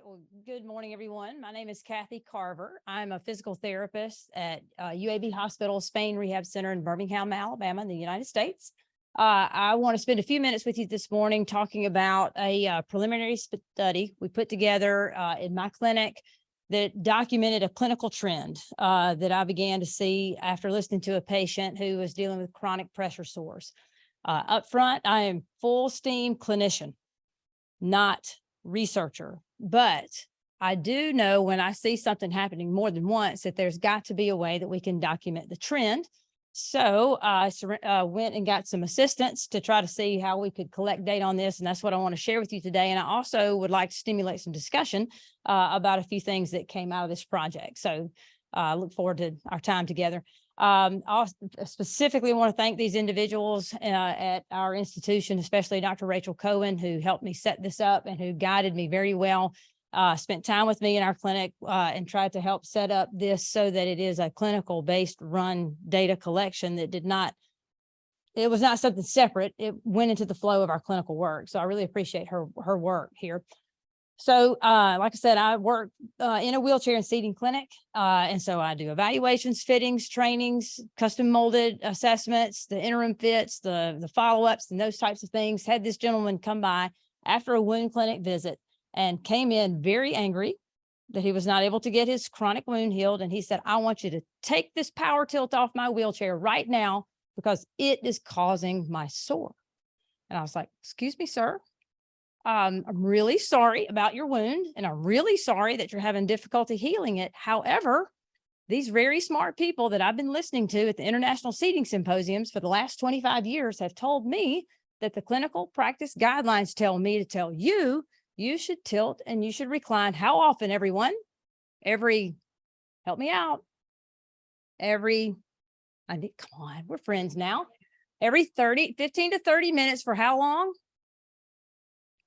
Well, good morning, everyone. My name is Cathy Carver. I'm a physical therapist at UAB Hospital Spain Rehab Center in Birmingham, Alabama, in the United States. I want to spend a few minutes with you this morning talking about a preliminary study we put together in my clinic that documented a clinical trend that I began to see after listening to a patient who was dealing with chronic pressure sores. Up front, I am full steam clinician, not researcher, but I do know when I see something happening more than once that there's got to be a way that we can document the trend. So I went and got some assistance to try to see how we could collect data on this. And that's what I want to share with you today. And I also would like to stimulate some discussion about a few things that came out of this project. So I look forward to our time together. I specifically want to thank these individuals at our institution, especially Dr. Rachel Cowan, who helped me set this up and who guided me very well, spent time with me in our clinic and tried to help set up this so that it is a clinical based run data collection that it was not something separate. It went into the flow of our clinical work. So I really appreciate her work here. So, like I said, I work in a wheelchair and seating clinic. And so I do evaluations, fittings, trainings, custom molded assessments, the interim fits, the follow-ups and those types of things. Had this gentleman come by after a wound clinic visit and came in very angry that he was not able to get his chronic wound healed. And he said, I want you to take this power tilt off my wheelchair right now because it is causing my sore. And I was like, excuse me, sir. I'm really sorry about your wound, and I'm really sorry that you're having difficulty healing it. However, these very smart people that I've been listening to at the International Seating Symposiums for the last 25 years have told me that the clinical practice guidelines tell me to tell you, you should tilt and you should recline. How often, everyone? Help me out. Come on, we're friends now. Every 15 to 30 minutes for how long?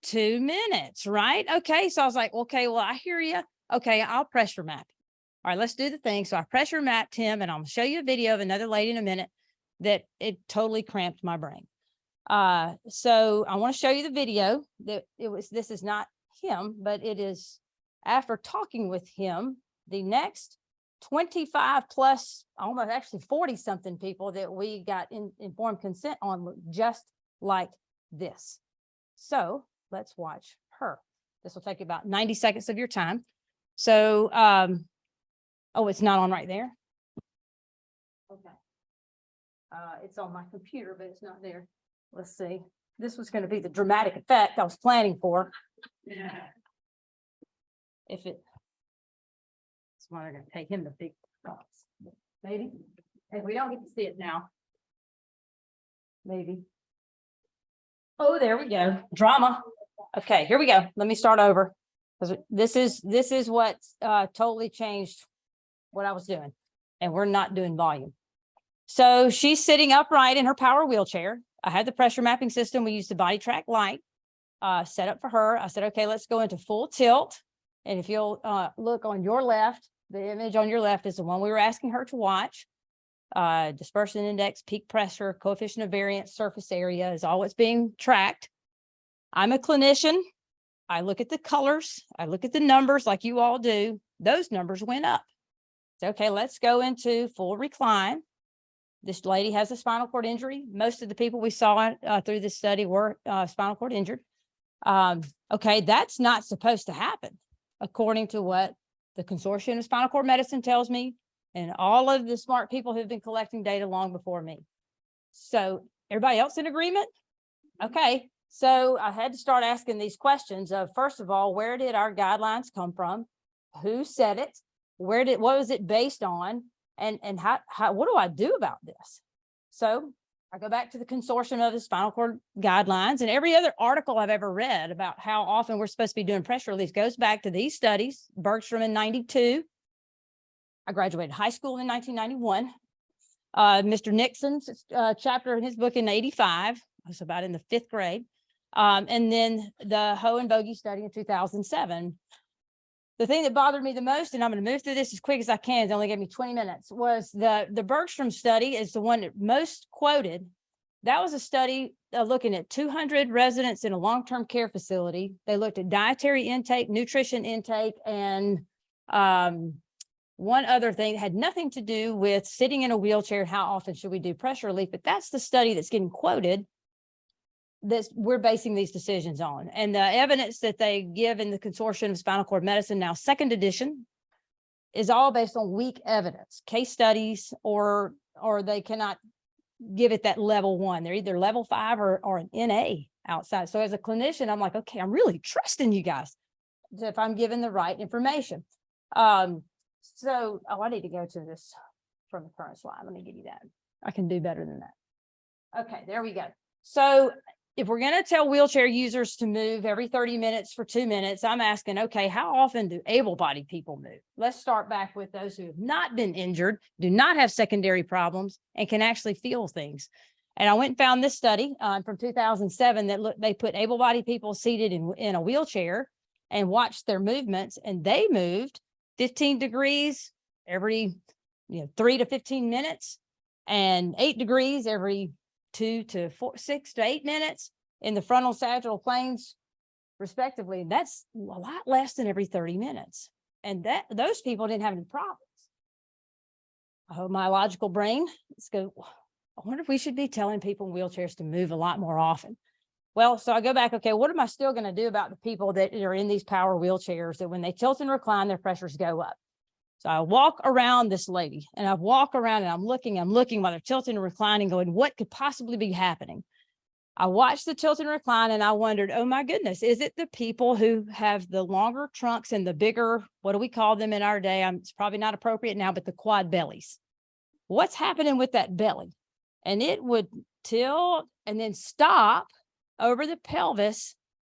2 minutes, right? Okay. So I was like, okay, well, I hear you. Okay, I'll pressure map. All right, let's do the thing. So I pressure mapped him, and I'll show you a video of another lady in a minute that it totally cramped my brain. So I want to show you the video that this is not him, but it is after talking with him, the next 25 plus, almost actually 40 something people that we got informed consent on look just like this. So let's watch her. This will take about 90 seconds of your time. So, oh, it's not on right there. Okay. It's on my computer, but it's not there. Let's see. This was going to be the dramatic effect I was planning for. Yeah. If it's why they're going to take him the big thoughts. Maybe. If we don't get to see it now. Maybe. Oh, there we go. Drama. Okay, here we go. Let me start over. This is what totally changed what I was doing. And we're not doing volume. So she's sitting upright in her power wheelchair. I had the pressure mapping system. We used the body track light set up for her. I said, okay, let's go into full tilt. And if you'll look on your left, the image on your left is the one we were asking her to watch. Dispersion index, peak pressure, coefficient of variance, surface area is all what's being tracked. I'm a clinician. I look at the colors. I look at the numbers like you all do. Those numbers went up. So, okay, let's go into full recline. This lady has a spinal cord injury. Most of the people we saw through this study were spinal cord injured. Okay, that's not supposed to happen, according to what the Consortium of Spinal Cord Medicine tells me, and all of the smart people who've been collecting data long before me. So everybody else in agreement? Okay, so I had to start asking these questions of, first of all, where did our guidelines come from? Who said it? What was it based on? And what do I do about this? So I go back to the Consortium of the Spinal Cord Guidelines, and every other article I've ever read about how often we're supposed to be doing pressure relief goes back to these studies. Bergstrom in 92. I graduated high school in 1991. Mr. Nixon's chapter in his book in 85. I was about in the 5th grade. And then the Ho and Bogey study in 2007. The thing that bothered me the most, and I'm going to move through this as quick as I can, it only gave me 20 minutes, was the Bergstrom study is the one that most quoted That was a study looking at 200 residents in a long-term care facility. They looked at dietary intake, nutrition intake, and one other thing that had nothing to do with sitting in a wheelchair. How often should we do pressure relief? But that's the study that's getting quoted that we're basing these decisions on. And the evidence that they give in the Consortium of Spinal Cord Medicine, now second edition, is all based on weak evidence, case studies, or they cannot give it that level 1. They're either level 5 or an NA outside. So as a clinician, I'm like, okay, I'm really trusting you guys if I'm given the right information. So, I need to go to this from the current slide. Let me give you that. I can do better than that. Okay, there we go. So if we're going to tell wheelchair users to move every 30 minutes for 2 minutes, I'm asking, okay, how often do able-bodied people move? Let's start back with those who have not been injured, do not have secondary problems, and can actually feel things. And I went and found this study from 2007 that they put able-bodied people seated in a wheelchair and watched their movements, and they moved 15 degrees every 3 to 15 minutes, and 8 degrees every 2 to 4, 6 to 8 minutes in the frontal sagittal planes, respectively. That's a lot less than every 30 minutes. And those people didn't have any problems. Oh, my logical brain, let's go. I wonder if we should be telling people in wheelchairs to move a lot more often. Well, so I go back, okay, what am I still going to do about the people that are in these power wheelchairs that when they tilt and recline, their pressures go up? So I walk around this lady, and I walk around and I'm looking while they're tilting and reclining, going, what could possibly be happening? I watched the tilt and recline and I wondered, oh my goodness, is it the people who have the longer trunks and the bigger, what do we call them in our day? It's probably not appropriate now, but the quad bellies. What's happening with that belly? And it would tilt and then stop over the pelvis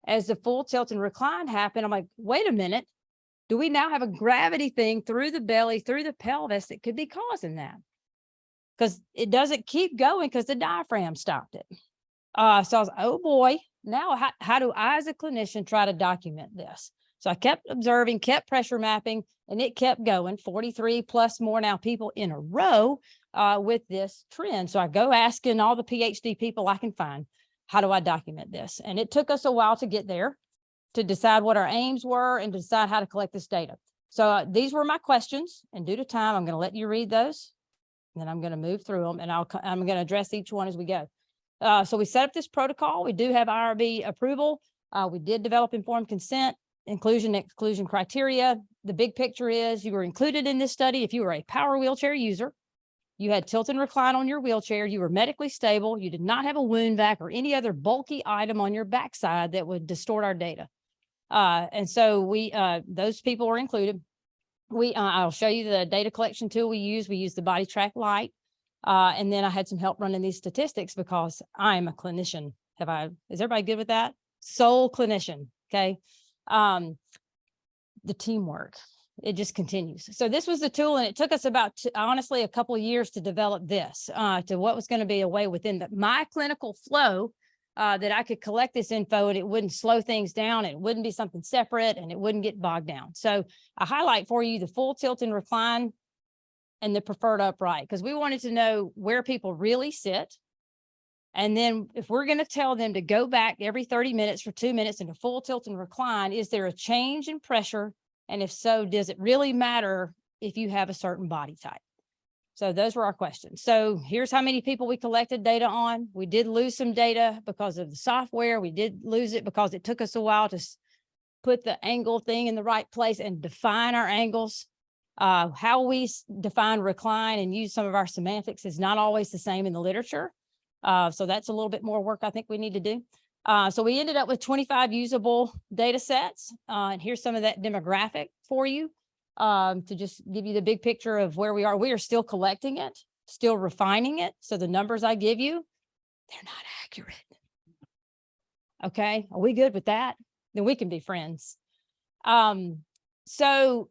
as the full tilt and recline happened. I'm like, wait a minute. Do we now have a gravity thing through the belly, through the pelvis that could be causing that? Because it doesn't keep going because the diaphragm stopped it. So I was like, oh boy, now how do I as a clinician try to document this? So I kept observing, kept pressure mapping, and it kept going, 43 plus more now people in a row with this trend. So I go asking all the PhD people I can find, how do I document this? And it took us a while to get there, to decide what our aims were and to decide how to collect this data. So these were my questions, and due to time, I'm going to let you read those. And then I'm going to move through them, and I'm going to address each one as we go. So we set up this protocol. We do have IRB approval. We did develop informed consent, inclusion, exclusion criteria. The big picture is you were included in this study if you were a power wheelchair user, you had tilt and recline on your wheelchair, you were medically stable, you did not have a wound vac or any other bulky item on your backside that would distort our data. And so those people were included. I'll show you the data collection tool we use. We use the Body Track Lite. And then I had some help running these statistics because I'm a clinician. Is everybody good with that? Sole clinician. Okay. The teamwork, it just continues. So this was the tool, and it took us about, honestly, a couple of years to develop this, to what was going to be a way within my clinical flow that I could collect this info and it wouldn't slow things down. It wouldn't be something separate and it wouldn't get bogged down. So I highlight for you the full tilt and recline and the preferred upright, because we wanted to know where people really sit. And then if we're going to tell them to go back every 30 minutes for 2 minutes into full tilt and recline, is there a change in pressure? And if so, does it really matter if you have a certain body type? So those were our questions. So here's how many people we collected data on. We did lose some data because of the software. We did lose it because it took us a while to put the angle thing in the right place and define our angles. How we define recline and use some of our semantics is not always the same in the literature. So that's a little bit more work I think we need to do. So we ended up with 25 usable data sets. And here's some of that demographic for you to just give you the big picture of where we are. We are still collecting it, still refining it. So the numbers I give you, they're not accurate. Okay, are we good with that? Then we can be friends. So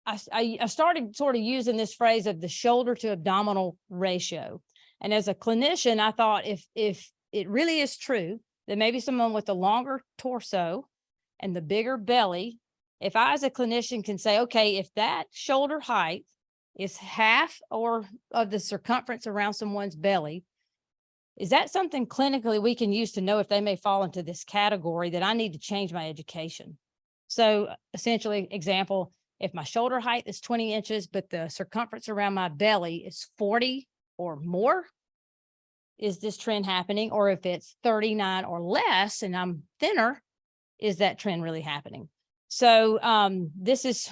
I started sort of using this phrase of the shoulder to abdominal ratio. And as a clinician, I thought if it really is true that maybe someone with a longer torso and the bigger belly, if I as a clinician can say, okay, if that shoulder height is half or of the circumference around someone's belly, Is that something clinically we can use to know if they may fall into this category that I need to change my education? So essentially, example, if my shoulder height is 20 inches, but the circumference around my belly is 40 or more, is this trend happening? Or if it's 39 or less and I'm thinner, is that trend really happening? So this is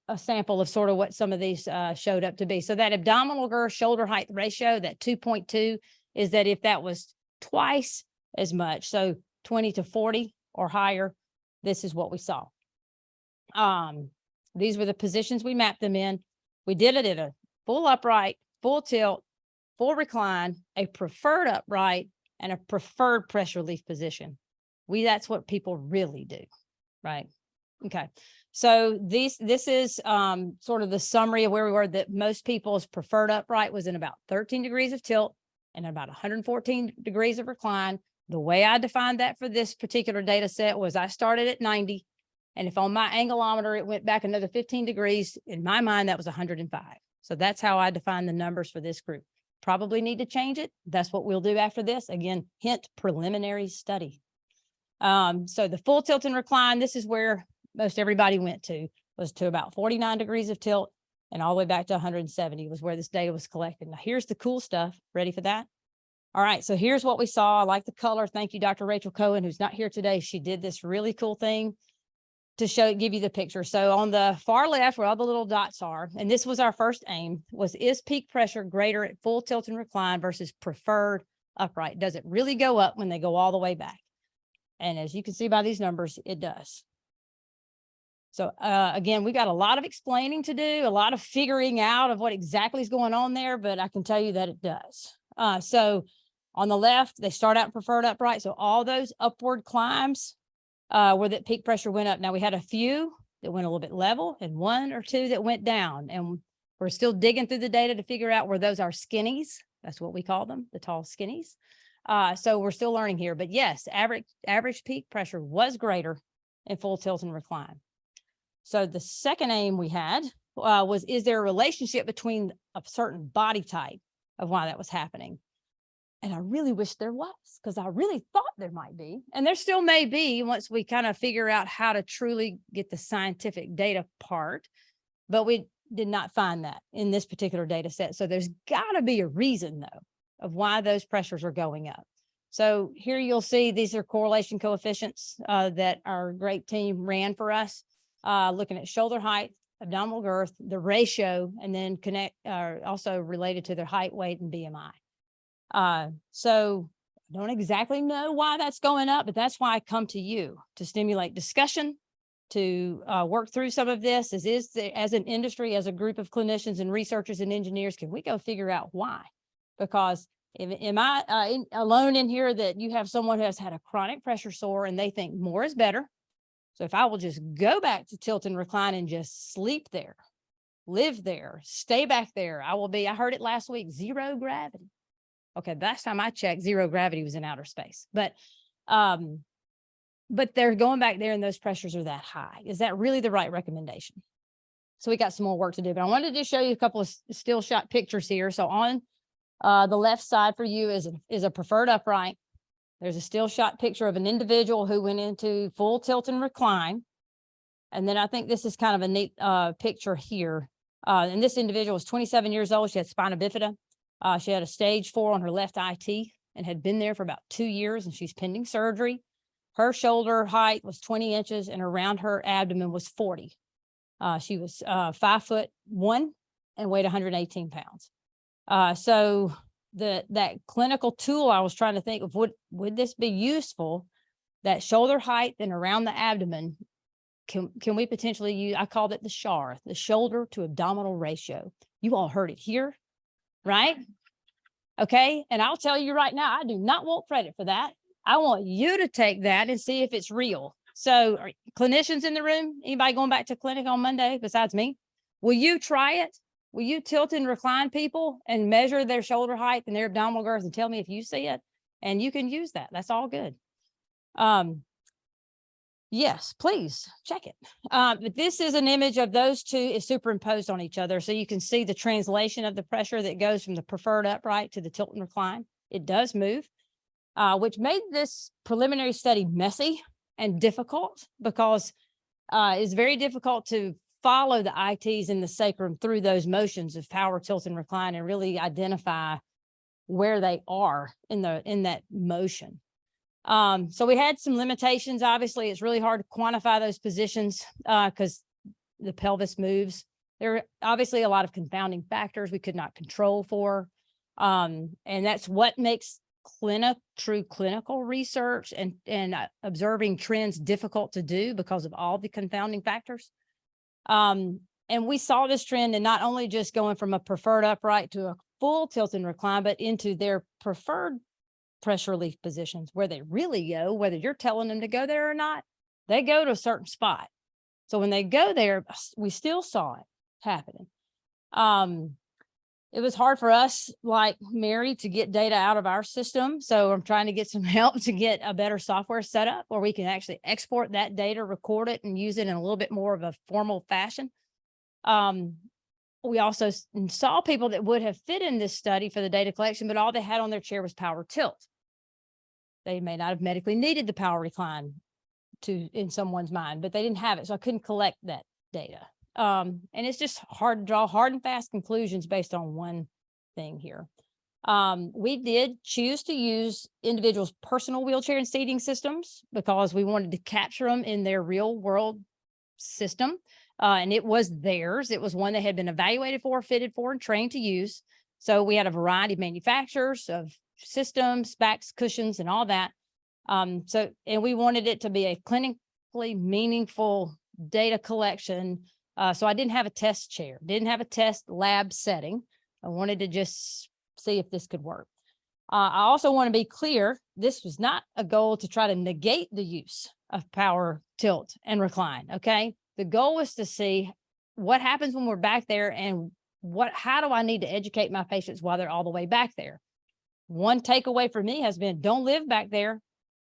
a sample of sort of what some of these showed up to be. So that abdominal girth shoulder height ratio, that 2.2, is that if that was twice as much, so 20 to 40 or higher, this is what we saw. These were the positions we mapped them in. We did it at a full upright, full tilt, full recline, a preferred upright, and a preferred pressure relief position. That's what people really do, right? Okay. So this is sort of the summary of where we were, that most people's preferred upright was in about 13 degrees of tilt and about 114 degrees of recline. The way I defined that for this particular data set was I started at 90. And if on my angulometer, it went back another 15 degrees, in my mind, that was 105. So that's how I define the numbers for this group. Probably need to change it. That's what we'll do after this. Again, hint, preliminary study. So the full tilt and recline, this is where most everybody went to, was to about 49 degrees of tilt and all the way back to 170 was where this data was collected. Now here's the cool stuff. Ready for that? All right. So here's what we saw. I like the color. Thank you, Dr. Rachel Cowan, who's not here today. She did this really cool thing to give you the picture. So on the far left, where all the little dots are, and this was our first aim, was is peak pressure greater at full tilt and recline versus preferred upright? Does it really go up when they go all the way back? And as you can see by these numbers, it does. So again, we got a lot of explaining to do, a lot of figuring out of what exactly is going on there, but I can tell you that it does. So on the left, they start out preferred upright. So all those upward climbs where that peak pressure went up. Now we had a few that went a little bit level and one or two that went down, and we're still digging through the data to figure out where those are skinnies. That's what we call them, the tall skinnies. So we're still learning here, but yes, average peak pressure was greater in full tilt and recline. So the second aim we had was, is there a relationship between a certain body type of why that was happening? And I really wish there was, because I really thought there might be, and there still may be once we kind of figure out how to truly get the scientific data part, but we did not find that in this particular data set. So there's got to be a reason though of why those pressures are going up. So here you'll see these are correlation coefficients that our great team ran for us, looking at shoulder height, abdominal girth, the ratio, and then also related to their height, weight, and BMI. So I don't exactly know why that's going up, but that's why I come to you to stimulate discussion, to work through some of this as an industry, as a group of clinicians and researchers and engineers. Can we go figure out why? Because am I alone in here that you have someone who has had a chronic pressure sore and they think more is better? So if I will just go back to tilt and recline and just sleep there, live there, stay back there, I heard it last week, zero gravity. Okay, last time I checked, zero gravity was in outer space, but they're going back there and those pressures are that high. Is that really the right recommendation? So we got some more work to do, but I wanted to show you a couple of still shot pictures here. So on the left side for you is a preferred upright. There's a still shot picture of an individual who went into full tilt and recline. And then I think this is kind of a neat picture here. And this individual was 27 years old. She had spina bifida. She had a stage 4 on her left IT and had been there for about 2 years, and she's pending surgery. Her shoulder height was 20 inches and around her abdomen was 40. She was 5'1" and weighed 118 pounds. So that clinical tool I was trying to think of, would this be useful? That shoulder height and around the abdomen, can we potentially use, I called it the SHAR, the shoulder to abdominal ratio. You all heard it here, right? Okay. And I'll tell you right now, I do not want credit for that. I want you to take that and see if it's real. So are clinicians in the room, anybody going back to clinic on Monday besides me? Will you try it? Will you tilt and recline people and measure their shoulder height and their abdominal girth and tell me if you see it? And you can use that. That's all good. Yes, please check it. But this is an image of those two is superimposed on each other. So you can see the translation of the pressure that goes from the preferred upright to the tilt and recline. It does move, which made this preliminary study messy and difficult because it's very difficult to follow the ITs in the sacrum through those motions of power, tilt, and recline and really identify where they are in that motion. So we had some limitations. Obviously, it's really hard to quantify those positions because the pelvis moves. There are obviously a lot of confounding factors we could not control for. And that's what makes true clinical research and observing trends difficult to do because of all the confounding factors. And we saw this trend in not only just going from a preferred upright to a full tilt and recline, but into their preferred pressure relief positions where they really go, whether you're telling them to go there or not, they go to a certain spot. So when they go there, we still saw it happening. It was hard for us, like Mary, to get data out of our system. So I'm trying to get some help to get a better software set up where we can actually export that data, record it, and use it in a little bit more of a formal fashion. We also saw people that would have fit in this study for the data collection, but all they had on their chair was power tilt. They may not have medically needed the power recline in someone's mind, but they didn't have it. So I couldn't collect that data. And it's just hard to draw hard and fast conclusions based on one thing here. We did choose to use individuals' personal wheelchair and seating systems because we wanted to capture them in their real world system. And it was theirs. It was one they had been evaluated for, fitted for, and trained to use. So we had a variety of manufacturers of systems, backs, cushions, and all that. And we wanted it to be a clinically meaningful data collection. So I didn't have a test chair, didn't have a test lab setting. I wanted to just see if this could work. I also want to be clear, this was not a goal to try to negate the use of power, tilt, and recline, okay? The goal was to see what happens when we're back there and how do I need to educate my patients while they're all the way back there? One takeaway for me has been, don't live back there.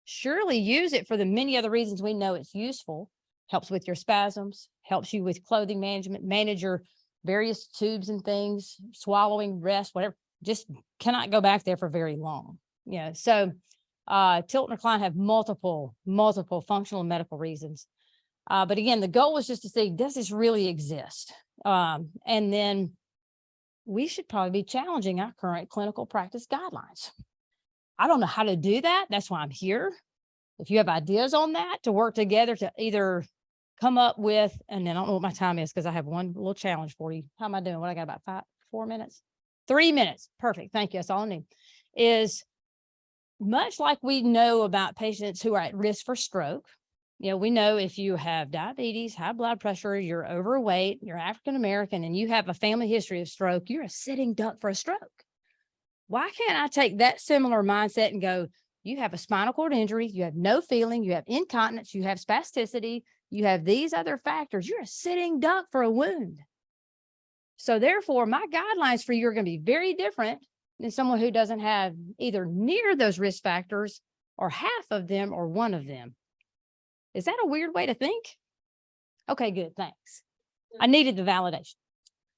Surely use it for the many other reasons we know it's useful. Helps with your spasms, helps you with clothing management, manage your various tubes and things, swallowing, rest, whatever. Just cannot go back there for very long. Yeah. So tilt and recline have multiple functional and medical reasons. But again, the goal was just to see, does this really exist? And then we should probably be challenging our current clinical practice guidelines. I don't know how to do that. That's why I'm here. If you have ideas on that, to work together to either come up with, and then I don't know what my time is because I have one little challenge for you. How am I doing? What, I got about 4 minutes? 3 minutes. Perfect. Thank you. That's all I need. Is much like we know about patients who are at risk for stroke. You know, we know if you have diabetes, high blood pressure, you're overweight, you're African-American, and you have a family history of stroke, you're a sitting duck for a stroke. Why can't I take that similar mindset and go, you have a spinal cord injury, you have no feeling, you have incontinence, you have spasticity, you have these other factors, you're a sitting duck for a wound. So therefore, my guidelines for you are going to be very different than someone who doesn't have either near those risk factors or half of them or one of them. Is that a weird way to think? Okay, good. Thanks. I needed the validation.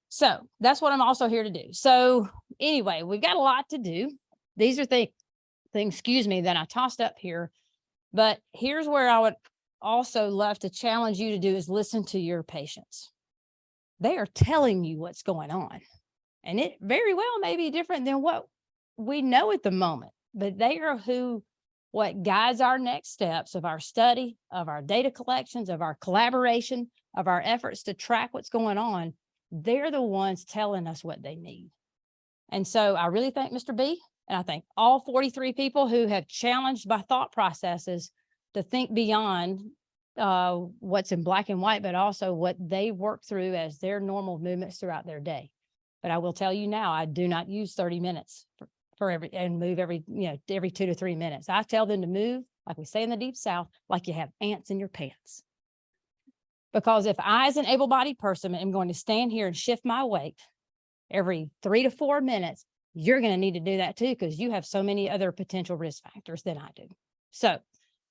So that's what I'm also here to do. So anyway, we've got a lot to do. These are things, excuse me, that I tossed up here. But here's where I would also love to challenge you to do is listen to your patients. They are telling you what's going on. And it very well may be different than what we know at the moment, but they are what guides our next steps of our study, of our data collections, of our collaboration, of our efforts to track what's going on. They're the ones telling us what they need. And so I really thank Mr. B, and I thank all 43 people who have challenged my thought processes to think beyond what's in black and white, but also what they work through as their normal movements throughout their day. But I will tell you now, I do not use 30 minutes and move every 2 to 3 minutes. I tell them to move, like we say in the Deep South, like you have ants in your pants. Because if I, as an able-bodied person, am going to stand here and shift my weight every 3 to 4 minutes, you're going to need to do that too, because you have so many other potential risk factors than I do. So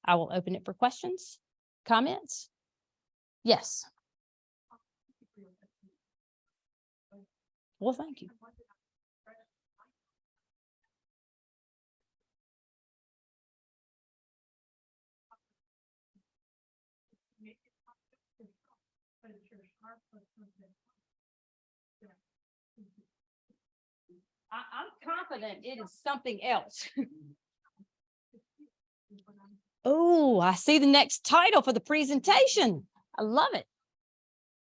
I will open it for questions, comments. Yes. Well, thank you. I'm confident it is something else. Oh, I see the next title for the presentation. I love it.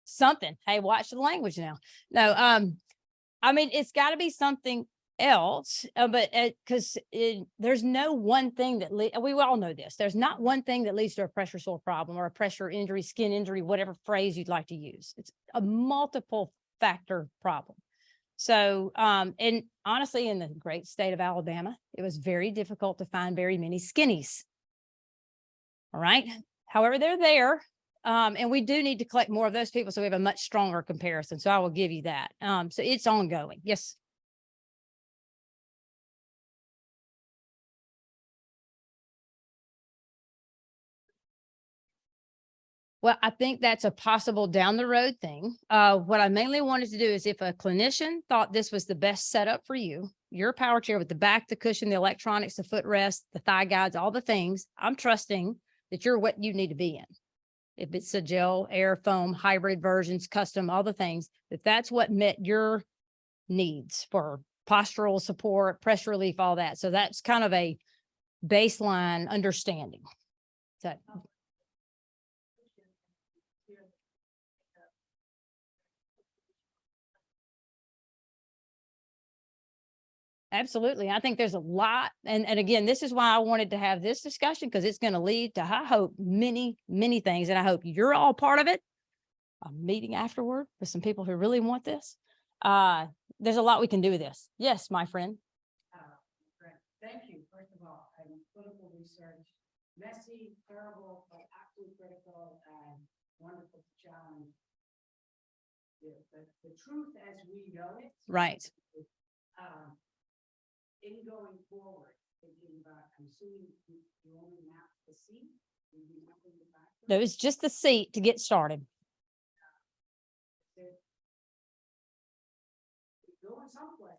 Something. Hey, watch the language now. No, I mean, it's got to be something else, but because there's no one thing that we all know this. There's not one thing that leads to a pressure sore problem or a pressure injury, skin injury, whatever phrase you'd like to use. It's a multiple factor problem. So, and honestly, in the great state of Alabama, it was very difficult to find very many skinnies. All right. However, they're there. And we do need to collect more of those people so we have a much stronger comparison. So I will give you that. So it's ongoing. Yes. Well, I think that's a possible down the road thing. What I mainly wanted to do is if a clinician thought this was the best setup for you, your power chair with the back, the cushion, the electronics, the footrest, the thigh guides, all the things, I'm trusting that you're what you need to be in. If it's a gel, air, foam, hybrid versions, custom, all the things, that's what met your needs for postural support, pressure relief, all that. So that's kind of a baseline understanding. So absolutely. I think there's a lot. And again, this is why I wanted to have this discussion, because it's going to lead to, I hope, many, many things. And I hope you're all part of it. A meeting afterward with some people who really want this. There's a lot we can do with this. Yes, my friend. Thank you. First of all, clinical research, messy, terrible, but absolutely critical and wonderful to challenge the truth as we know it. Right. In going forward, thinking about, I'm assuming you only map the seat. No, it's just the seat to get started.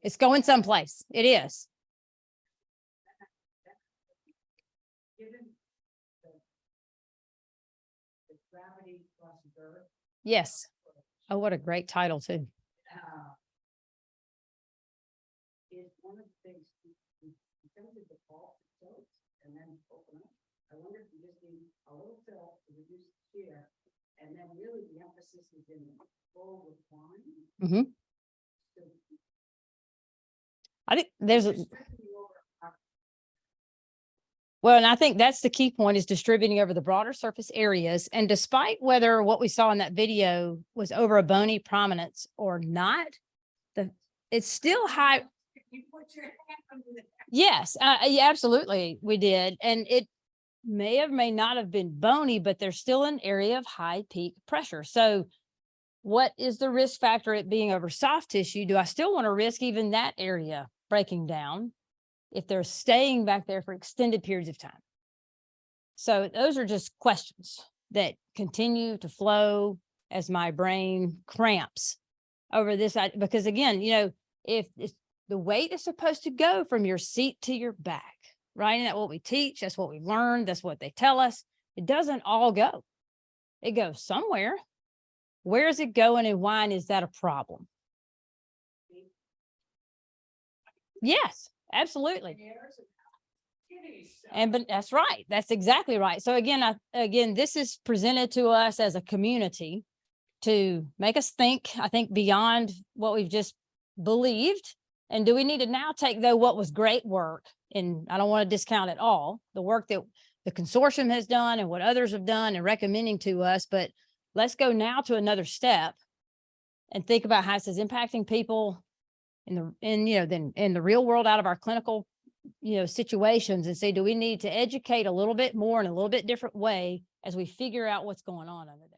It's going someplace. It is. Given the gravity plus birth. Yes. Oh, what a great title too. Is one of the things in terms of the fault tilt and then open up. I wonder if you just need a little tilt to reduce the shear, and then really the emphasis is in the full recline. Mm-hmm. I think there's well, and I think that's the key point, is distributing over the broader surface areas. And despite whether what we saw in that video was over a bony prominence or not, it's still high. You put your hand under the Yes, yeah, absolutely. We did. And it may or may not have been bony, but there's still an area of high peak pressure. So what is the risk factor it being over soft tissue? Do I still want to risk even that area breaking down if they're staying back there for extended periods of time? So those are just questions that continue to flow as my brain cramps over this. Because again, you know, if the weight is supposed to go from your seat to your back, right? And that's what we teach. That's what we learned. That's what they tell us. It doesn't all go. It goes somewhere. Where is it going and why? And is that a problem? Yes, absolutely. And but that's right. That's exactly right. So again, this is presented to us as a community to make us think, I think, beyond what we've just believed. And do we need to now take, though, what was great work, and I don't want to discount it all, the work that the consortium has done and what others have done and recommending to us, but let's go now to another step and think about how this is impacting people in the real world, out of our clinical, situations, and say, do we need to educate a little bit more in a little bit different way as we figure out what's going on under that?